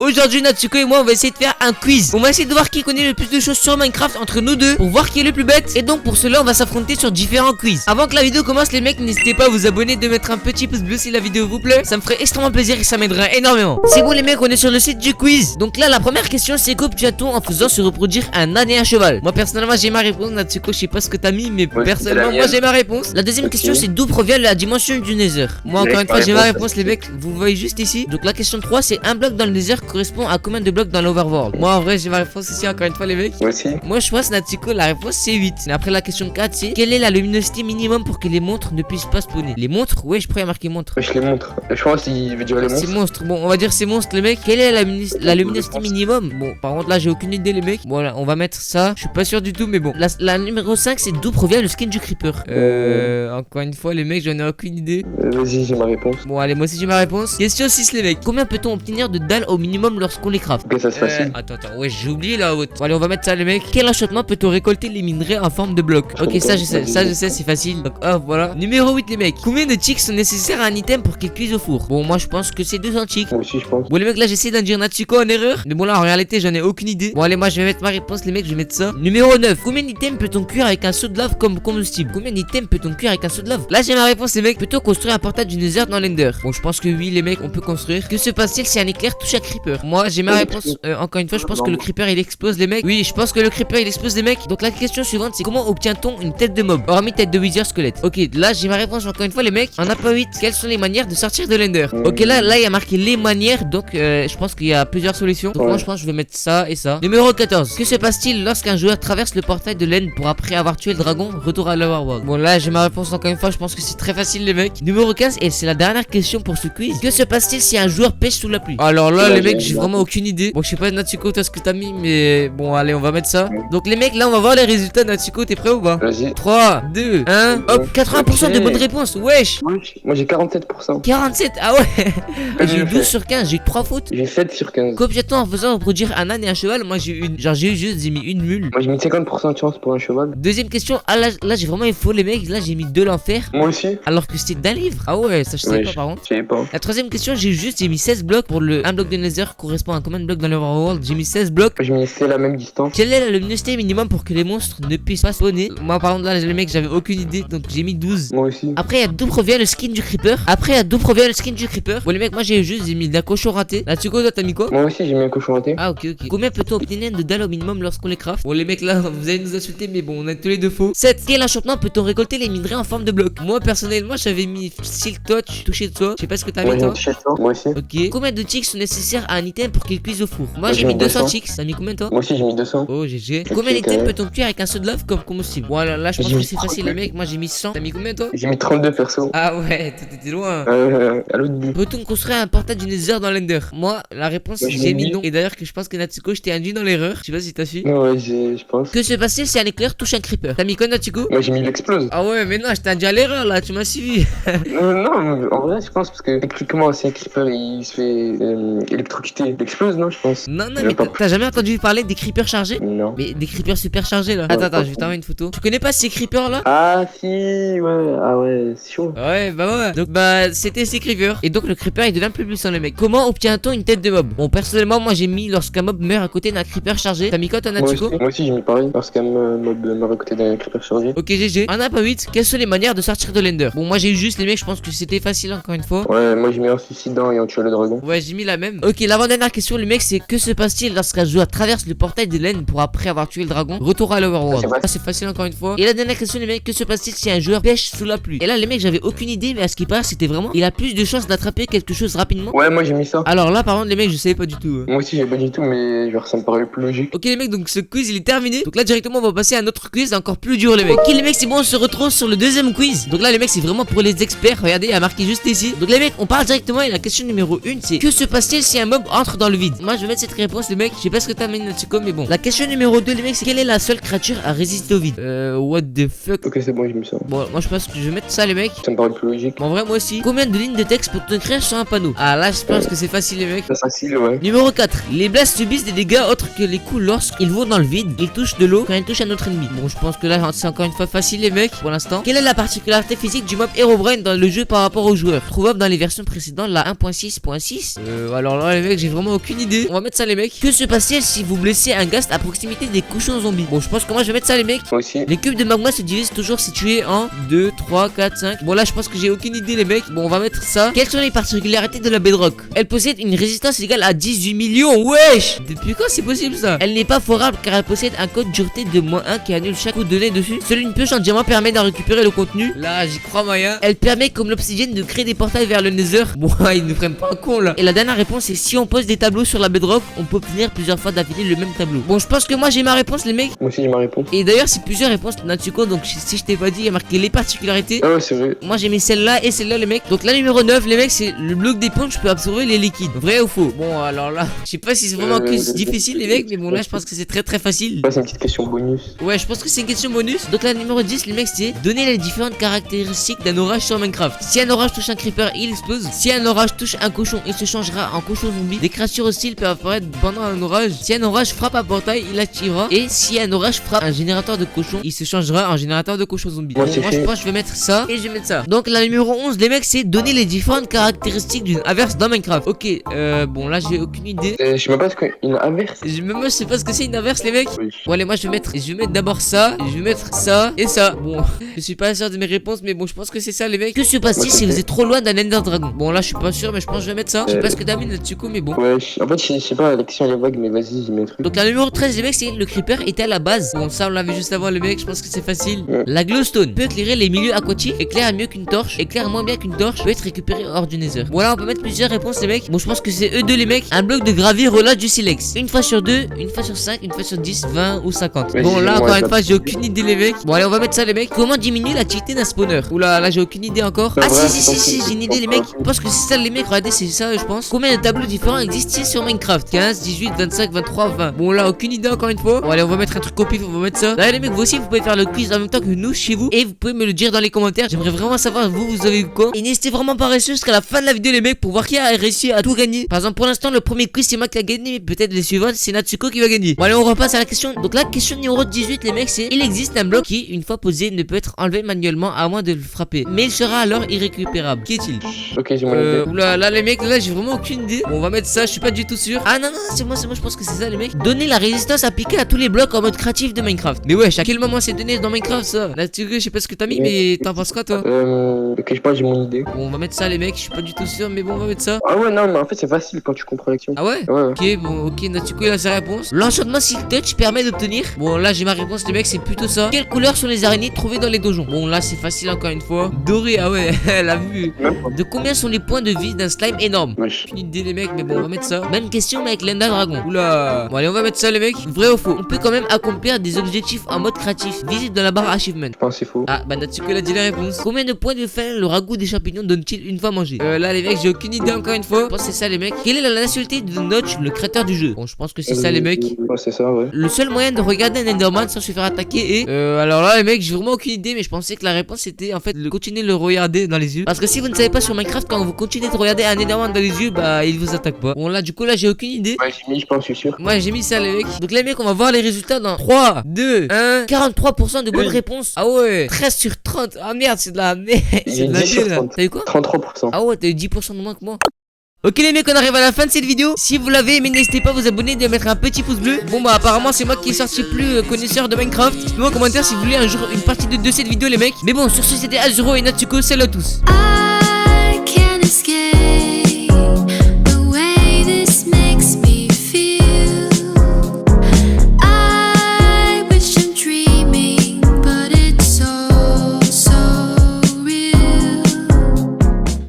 Aujourd'hui Natsuko et moi on va essayer de faire un quiz. On va essayer de voir qui connaît le plus de choses sur Minecraft entre nous deux, pour voir qui est le plus bête. Et donc pour cela on va s'affronter sur différents quiz. Avant que la vidéo commence les mecs, n'hésitez pas à vous abonner, de mettre un petit pouce bleu si la vidéo vous plaît. Ça me ferait extrêmement plaisir et ça m'aiderait énormément. C'est bon les mecs, on est sur le site du quiz. Donc là la première question c'est qu'obtient-on en faisant se reproduire un âne et un cheval? Moi personnellement j'ai ma réponse. Natsuko je sais pas ce que t'as mis, mais personnellement moi j'ai ma réponse. La deuxième question c'est d'où provient la dimension du Nether. Moi encore une fois j'ai ma réponse les mecs, vous voyez juste ici. Donc la question 3 c'est un bloc dans le Nether correspond à combien de blocs dans l'Overworld? Moi en vrai j'ai ma réponse ici encore une fois les mecs. Moi aussi. Moi je pense Natsuko la réponse c'est 8. Et après la question 4 c'est quelle est la luminosité minimum pour que les montres ne puissent pas spawner? Les montres? Ouais je pourrais marquer montre. Je les montre. Je pense qu'il veut dire les C'est monstres. monstre. Bon on va dire c'est monstre les mecs. Quelle est la luminosité minimum? Bon par contre là j'ai aucune idée les mecs. Voilà on va mettre ça. Je suis pas sûr du tout mais bon. La numéro 5 c'est d'où provient le skin du creeper. Encore une fois les mecs j'en ai aucune idée. Vas-y j'ai ma réponse. Bon allez moi aussi j'ai ma réponse. Question 6 les mecs. Combien peut-on obtenir de dalles au minimum lorsqu'on les craft? Ok ça c'est facile. Attends ouais j'ai oublié là. Bon, allez on va mettre ça les mecs. Quel enchantement peut-on récolter les minerais en forme de bloc? Ok ça je sais c'est facile. Donc hop voilà. Numéro 8 les mecs. Combien de chicks sont nécessaires à un item pour qu'il cuise au four? Bon moi je pense que c'est 200 chicks. Moi aussi je pense. Bon les mecs là j'essaie d'en dire Natsuko en erreur. Mais bon là en réalité j'en ai aucune idée. Bon allez moi je vais mettre ma réponse les mecs, je vais mettre ça. Numéro 9. Combien d'items peut-on cuire avec un seau de lave comme combustible? Combien d'items peut-on cuire avec un seau de lave? Là j'ai ma réponse les mecs. Peut-on construire un portail du Nether dans l'Ender? Bon je pense que oui les mecs on peut construire. Que se passe-t-il si un éclair touche un creeper? Moi j'ai ma réponse. Encore une fois je pense que le creeper il explose les mecs. Oui je pense que le creeper il explose les mecs. Donc la question suivante c'est comment obtient-on une tête de mob hormis tête de wither squelette? Ok là j'ai ma réponse encore une fois les mecs. On a pas 8. Quelles sont les manières de sortir de l'Ender? Ok là il y a marqué les manières. Donc je pense qu'il y a plusieurs solutions. Donc moi je pense que je vais mettre ça et ça. Numéro 14. Que se passe-t-il lorsqu'un joueur traverse le portail de l'End pour après avoir tué le dragon? Retour à l'Overworld. Bon là j'ai ma réponse encore une fois. Je pense que c'est très facile les mecs. Numéro 15 et c'est la dernière question pour ce quiz. Que se passe-t-il si un joueur pêche sous la pluie? Alors là les mecs j'ai vraiment aucune idée. Bon je sais pas Natsuko toi ce que t'as mis mais bon allez on va mettre ça. Donc les mecs là on va voir les résultats. Natsuko t'es prêt ou pas? Vas-y. 3, 2, 1. Hop 80% de bonnes réponses. Wesh. Moi j'ai 47%. 47. Ah ouais. J'ai eu 12 sur 15. J'ai eu 3 fautes. J'ai 7 sur 15. Qu'obtient-on en faisant reproduire un âne et un cheval? Moi j'ai eu une. Genre j'ai mis une mule. Moi j'ai mis 50% de chance pour un cheval. Deuxième question. Ah là j'ai vraiment eu faux les mecs. Là j'ai mis de l'enfer. Moi aussi. Alors que c'était d'un livre. Ah ouais ça je sais pas par contre. Je savais pas. La troisième question j'ai mis 16 blocs pour le 1 bloc de Nether correspond à combien de blocs dans l'Overworld? J'ai mis 16 blocs. J'ai mis c'est la même distance. Quelle est la luminosité minimum pour que les monstres ne puissent pas spawner? Moi par contre là les mecs j'avais aucune idée donc j'ai mis 12. Moi aussi. Après il y a d'où provient le skin du creeper. Bon les mecs moi j'ai mis de la cochon raté. Natsuko toi t'as mis quoi? Moi aussi j'ai mis un cochon raté. Ah ok. Combien peut-on obtenir de dalles au minimum lorsqu'on les craft? Bon les mecs là vous allez nous insulter mais bon on a tous les deux faux. 7. Quel enchantement peut-on récolter les minerais en forme de bloc? Moi personnellement j'avais mis Silk Touch, toucher de soi. Je sais pas ce que t'as mis toi. Moi aussi. Ok. Combien de chicks sont nécessaires à un item pour qu'il cuise au four? Moi j'ai mis 200 chicks. T'as mis combien toi? Moi aussi j'ai mis 200. Oh GG. Combien d'items peut-on cuire avec un seau de lave comme combustible? Voilà là je pense que c'est facile les mecs. Moi j'ai mis 100. T'as mis combien toi? J'ai mis 32 perso. Ah ouais t'étais loin. À l'autre bout. Peut-on construire un portail du Nether dans l'Ender? Moi la réponse j'ai mis non. Et d'ailleurs que je pense que Natsuko je t'ai induit dans l'erreur. Je sais pas si t'as su. Ouais je pense. Que se passe-t-il si un éclair touche un creeper? T'as mis quoi Natsuko? Moi j'ai mis l'explose. Ah ouais mais non je t'ai induit à l'erreur là, tu m'as suivi. Non en vrai je pense parce que techniquement si un creeper il se fait électrocuter, il explose non je pense. Non mais t'as jamais entendu parler des creepers chargés? Non. Mais des creepers super chargés là. Attends je vais t'envoyer une photo. Tu connais pas ces creepers là? Ah si ouais. Ah ouais c'est chaud. Ouais bah ouais. Donc bah c'était ces creepers. Et donc le creeper il devient plus puissant les mecs. Comment obtient-on une tête de mob? Bon personnellement moi j'ai mis lorsqu'un mob meurt à côté d'un creeper chargé. T'as mis quoi toi Natsuko? Moi aussi j'ai mis pareil lorsqu'un mob meurt à côté d'un creeper chargé. Ok GG. On a pas 8. Quelles sont les manières de sortir de l'Ender? Bon moi j'ai eu juste les mecs, je pense que c'était facile encore une fois. Ouais moi j'ai mis un suicidant et en tuant le dragon. Ouais j'ai mis la même. Ok l'avant-dernière question les mecs c'est que se passe-t-il lorsqu'un joueur traverse le portail de l'End pour après avoir tué le dragon? Retour à l'Overworld. Ça c'est facile encore une fois. Et la dernière question les mecs, que se passe-t-il si un joueur pêche sous la pluie? Et là les mecs j'avais aucune idée mais à ce qui paraît c'était vraiment il a plus de chances d'attraper quelque chose rapidement. Ouais moi j'ai mis ça. Alors là par contre les mecs je savais pas du tout. Moi aussi j'ai pas du tout mais genre ça me paraît plus logique. Ok les mecs donc ce quiz il est terminé. Donc là directement on va passer à un autre quiz encore plus dur les mecs. Ok les mecs c'est bon on se retrouve sur le deuxième quiz. Donc là les mecs c'est vraiment pour les experts. Regardez il y a marqué juste ici. Donc les mecs on part directement et la question numéro 1 c'est que se passe-t-il si un mob entre dans le vide? Moi je vais mettre cette réponse les mecs. Je sais pas ce que t'as mis Natsuko mais bon. La question numéro 2 les mecs c'est quelle est la seule créature à résister au vide? What the fuck. Ok c'est bon j'ai mis ça. Bon moi je pense que je vais mettre ça les mecs. Ça me paraît plus logique. En vrai moi aussi. Combien de lignes de texte peut-on écrire sur un panneau? Ah là je pense que c'est facile les mecs. C'est facile ouais. Numéro 4. Les blasts subissent des dégâts autres que les coups lorsqu'ils vont dans le vide. Ils touchent de l'eau quand ils touchent un autre ennemi. Bon je pense que là c'est encore une fois facile les mecs pour l'instant. Quelle est la particularité physique du mob Herobrine dans le jeu par rapport aux joueurs? Trouvable dans les versions précédentes la 1.6.6. Alors là les mecs mec, j'ai vraiment aucune idée. On va mettre ça les mecs. Que se passe-t-il si vous blessez un gast à proximité des cochons zombies? Bon, je pense que moi je vais mettre ça les mecs. Moi aussi. Les cubes de magma se divisent toujours situés en 2, 3, 4, 5. Bon là je pense que j'ai aucune idée les mecs. Bon on va mettre ça. Quelles sont les particularités de la bedrock? Elle possède une résistance égale à 18 millions. Wesh! Depuis quand c'est possible ça? Elle n'est pas forable car elle possède un code dureté de -1 qui annule chaque coup donné dessus. Seule une pioche en diamant permet d'en récupérer le contenu. Là j'y crois moyen. Elle permet comme l'obsidienne de créer des portails vers le nether. Bon ils nous prennent pas un con là. Et la dernière réponse c'est si on pose des tableaux sur la bedrock, on peut obtenir plusieurs fois d'affilée le même tableau. Bon je pense que moi j'ai ma réponse les mecs. Moi aussi j'ai ma réponse. Et d'ailleurs c'est plusieurs réponses Natsuko, donc si je t'ai pas dit il y a marqué les particularités. Ah ouais c'est vrai. Moi j'ai mis celle-là et celle-là les mecs. Donc la numéro 9 les mecs c'est le bloc d'éponge peut absorber les liquides. Vrai ou faux? Bon alors là je sais pas si c'est vraiment difficile les mecs, mais bon là je pense que c'est très facile. C'est une petite question bonus. Ouais je pense que c'est une question bonus. Donc la numéro 10 les mecs c'est donner les différentes caractéristiques d'un orage sur Minecraft. Si un orage touche un creeper il explose. Si un orage touche un cochon il se changera en cochon zombie. Des créatures hostiles peuvent apparaître pendant un orage. Si un orage frappe un portail il activera. Et si un orage frappe un générateur de cochon il se changera en générateur de cochon zombie. Bon, moi je pense que je vais mettre ça et je vais mettre ça. Donc la numéro 11 les mecs c'est donner les différentes caractéristiques d'une averse dans Minecraft. Ok bon là j'ai aucune idée. Je sais même pas ce qu'une averse. Même moi je sais pas ce que c'est une averse les mecs. Oui. Bon allez moi je vais mettre d'abord ça. Et je vais mettre ça et ça. Bon je suis pas sûr de mes réponses mais bon je pense que c'est ça les mecs. Que se passe-t-il si vous êtes trop loin d'un Ender Dragon? Bon là je suis pas sûr mais je pense que je vais mettre ça. Je sais pas ce que t'as mis Natsuko mais bon. Ouais en fait je sais pas la question elle est vague mais vas-y j'y mets un truc. Donc la numéro 13 les mecs c'est le creeper était à la base. Bon ça on l'avait juste avant les mecs, je pense que c'est facile. La glowstone peut éclairer les milieux aquatiques, éclaire mieux qu'une torche, éclaire moins bien qu'une torche, peut être récupérée hors du nether. Bon là on peut mettre plusieurs réponses les mecs. Bon je pense que c'est eux deux les mecs. Un bloc de gravier relâche du silex. Une fois sur 2, une fois sur 5, une fois sur 10, 20 ou 50. Bon là encore une fois j'ai aucune idée les mecs. Bon allez on va mettre ça les mecs. Comment diminuer l'activité d'un spawner? Oula là j'ai aucune idée encore. Ah si j'ai une idée les mecs. Je pense que c'est ça les mecs. Regardez c'est ça je pense. Combien de tableaux différents existent sur Minecraft? 15, 18, 25, 23, 20. Bon là aucune idée encore une fois. Bon allez on va mettre un truc au pif, on va mettre ça. Là les mecs vous aussi vous pouvez faire le quiz en même temps que nous chez vous. Et vous pouvez me le dire dans les commentaires. J'aimerais vraiment savoir vous avez eu quoi. Et n'hésitez vraiment pas à rester jusqu'à la fin de la vidéo les mecs pour voir qui a réussi à tout gagner. Par exemple pour l'instant le premier quiz c'est moi qui a gagné. Mais peut-être les suivants c'est Natsuko qui va gagner. Bon allez on repasse à la question. Donc la question numéro 18 les mecs c'est: il existe un bloc qui une fois posé ne peut être enlevé manuellement à moins de le frapper. Mais il sera alors irrécupérable. Qu'est-il? Ok j'ai mon idée. Oula là les mecs là j'ai vraiment aucune idée. Bon on va mettre ça, je suis pas du tout sûr. Ah non c'est moi je pense que c'est ça les mecs. Donner la résistance appliquée à tous les blocs en mode créatif de Minecraft. Mais wesh à quel moment c'est donné dans Minecraft ça? Natsuko je sais pas ce que t'as mis mais t'en penses quoi toi? Ok je sais pas j'ai mon idée. Bon on va mettre ça les mecs, je suis pas du tout sûr mais bon on va mettre ça. Ah ouais non mais en fait c'est facile quand tu comprends l'action. Ah ouais? Ouais. Ok bon ok Natsuko il a sa réponse. L'enchantement Silk Touch permet d'obtenir. Bon là j'ai ma réponse les mecs c'est plutôt ça. Quelle couleur sont les araignées trouvées dans les donjons? Bon là c'est facile encore une fois. Doré ah ouais elle a vu. De combien sont les points de vie d'un slime énorme? Wesh. Une idée les mecs mais bon on va mettre ça. Même question mais avec l'Ender Dragon. Oula. Bon allez on va mettre ça les mecs. Vrai ou faux? On peut quand même accomplir des objectifs en mode créatif. Visite dans la barre achievement. Je pense que c'est faux. Ah bah Natsuko a dit la réponse. Combien de points de faim le ragoût des champignons donne-t-il une fois mangé? Là les mecs j'ai aucune idée encore une fois. Je pense que c'est ça les mecs. Quelle est la nationalité de Notch le créateur du jeu? Bon je pense que c'est ça les mecs. Ouais c'est ça ouais. Le seul moyen de regarder un Enderman sans se faire attaquer est alors là les mecs j'ai vraiment aucune idée mais je pensais que la réponse c'était en fait de continuer de le regarder dans les yeux. Parce que si vous ne savez pas sur Minecraft quand vous continuez de regarder un Enderman dans les yeux bah il vous attaque pas. Bon là du coup là j'ai aucune idée. Ouais j'ai mis je pense je suis sûr. Moi j'ai mis ça les mecs. Donc les mecs on va voir les résultats dans 3, 2, 1. 43% de bonnes réponses. Ah ouais 13 sur 30. Ah merde c'est de la merde. C'est de la merde. T'as eu quoi? 33%. Ah ouais t'as eu 10% de moins que moi. Ok les mecs on arrive à la fin de cette vidéo. Si vous l'avez aimé n'hésitez pas à vous abonner et de mettre un petit pouce bleu. Bon bah apparemment c'est moi qui est sorti plus connaisseur de Minecraft. Dites-moi en commentaire si vous voulez un jour une partie de cette vidéo les mecs. Mais bon sur ce c'était Azuro et Natsuko. Salut à tous. I can't escape.